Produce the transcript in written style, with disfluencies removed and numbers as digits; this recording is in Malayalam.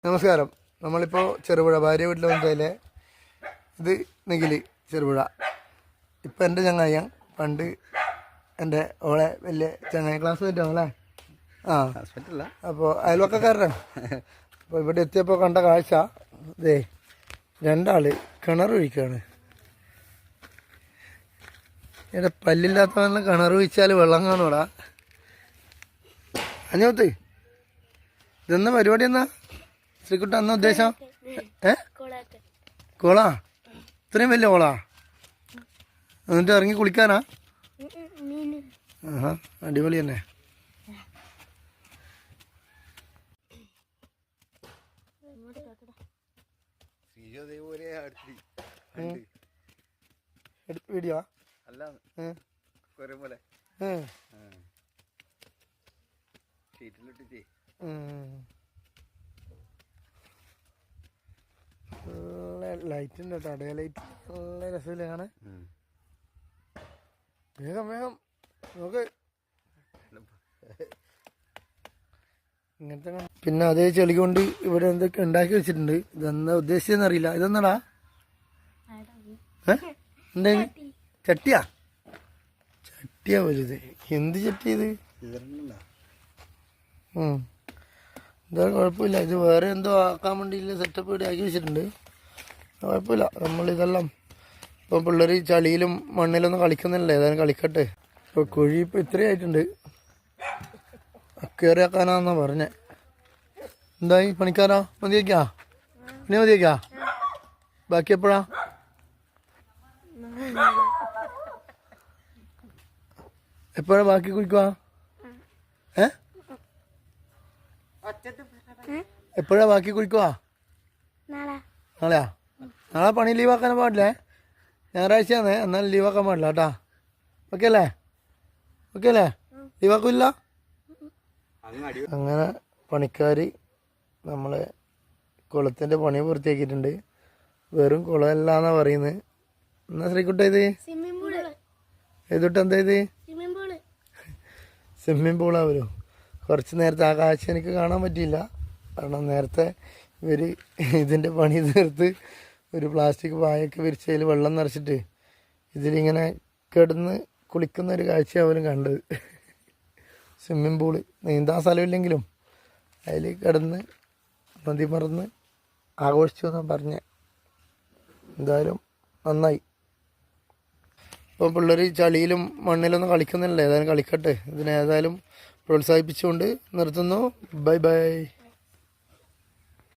നമസ്കാരം. നമ്മളിപ്പോൾ ചെറുപുഴ ഭാര്യ വീട്ടിൽ വന്നതിലെ ഇത് നിഖില് ചെറുപുഴ. ഇപ്പം എൻ്റെ ചങ്ങായ പണ്ട് എൻ്റെ ഓളെ വലിയ ചങ്ങായ ക്ലാസ് പറ്റാമല്ലേ? ആ, അപ്പോൾ അയൽവക്കക്കാരനാണ്. അപ്പോൾ ഇവിടെ എത്തിയപ്പോൾ കണ്ട കാഴ്ച ഇതേ രണ്ടാൾ കിണർ ഒഴിക്കുകയാണ്. ഇവിടെ പല്ലില്ലാത്തവണ്ണം കിണർ ഒഴിച്ചാൽ വെള്ളം കാണൂടാ. അഞ്ഞൂത്ത് ഇതെന്നാ പരിപാടി? എന്നാ ശ്രീകുട്ട എന്നാ ഉദ്ദേശം? കോളാ? ഇത്രയും വലിയ കോളാ? എന്നിട്ട് ഇറങ്ങി കുളിക്കാനാ? ആഹാ, അടിപൊളി തന്നെ. വീഡിയോ അല്ല പോലെ ലൈറ്റ് ഉണ്ട് കേട്ടോ, അടയ ലൈറ്റ്. നല്ല രസമില്ലേ കാണാൻ? വേഗം വേഗം നോക്ക്. ഇങ്ങനത്തെ പിന്നെ അതേ ചെളി കൊണ്ട് ഇവിടെ എന്തൊക്കെ ഉണ്ടാക്കി വെച്ചിട്ടുണ്ട്. ഇതെന്താ ഉദ്ദേശിച്ചെന്ന് അറിയില്ല. ഇതെന്നാടാ? എന്താ ചട്ടിയാ? ചട്ടിയാ വലുത്. എന്ത് ചട്ടി ഇത്? എന്താ കുഴപ്പമില്ല. ഇത് വേറെ എന്തോ ആക്കാൻ വേണ്ടിയില്ല സെറ്റപ്പ് ഇവിടെ ആക്കി വെച്ചിട്ടുണ്ട്. കുഴപ്പമില്ല. നമ്മളിതെല്ലാം ഇപ്പം പിള്ളേർ ചളിയിലും മണ്ണിലൊന്നും കളിക്കുന്നില്ല. ഏതായാലും കളിക്കട്ടെ. ഇപ്പോൾ കുഴി ഇപ്പം ഇത്രയായിട്ടുണ്ട്. കയറിയാക്കാനാന്നാ പറഞ്ഞേ. എന്തായി പണിക്കാരാ? മതിയാക്കാ? ഇനി മതിയാക്കാ? ബാക്കി എപ്പോഴാ? എപ്പോഴാ ബാക്കി കുളിക്കുവാ? എപ്പോഴാ ബാക്കി കുളിക്കുവാ? നാളെയാ? നാളെ പണി ലീവാക്കാൻ പാടില്ലേ? ഞായറാഴ്ചയാണേ, എന്നാലും ലീവാക്കാൻ പാടില്ല കേട്ടാ. ഓക്കെ അല്ലേ? ഓക്കെ അല്ലേ? ലീവാക്കില്ല. അങ്ങനെ പണിക്കാർ നമ്മളെ കുളത്തിൻ്റെ പണി പൂർത്തിയാക്കിയിട്ടുണ്ട്. വെറും കുളമല്ലാന്നാ പറയുന്നത്. എന്നാ ശ്രീകുട്ട ഇത് ഏതൊട്ട്? എന്താ ഇത്? സ്വിമ്മിങ് പൂളാവല്ലോ. കുറച്ച് നേരത്തെ ആ കാഴ്ച എനിക്ക് കാണാൻ പറ്റിയില്ല. കാരണം നേരത്തെ ഇവർ ഇതിൻ്റെ പണി തീർത്ത് ഒരു പ്ലാസ്റ്റിക് പായൊക്കെ വിരിച്ചതിൽ വെള്ളം നിറച്ചിട്ട് ഇതിലിങ്ങനെ കിടന്ന് കുളിക്കുന്ന ഒരു കാഴ്ച അവരും കണ്ടത്. സ്വിമ്മിങ് പൂള് നീന്താൻ സ്ഥലമില്ലെങ്കിലും അതിൽ കിടന്ന് മതിമറന്ന് ആഘോഷിച്ചു എന്നാണ് പറഞ്ഞത്. എന്തായാലും നന്നായി. ഇപ്പോൾ പിള്ളേർ ചളിയിലും മണ്ണിലൊന്നും കളിക്കുന്നില്ല. ഏതായാലും കളിക്കട്ടെ. ഇതിനേതായാലും പ്രോത്സാഹിപ്പിച്ചുകൊണ്ട് നിർത്തുന്നു. Bye bye.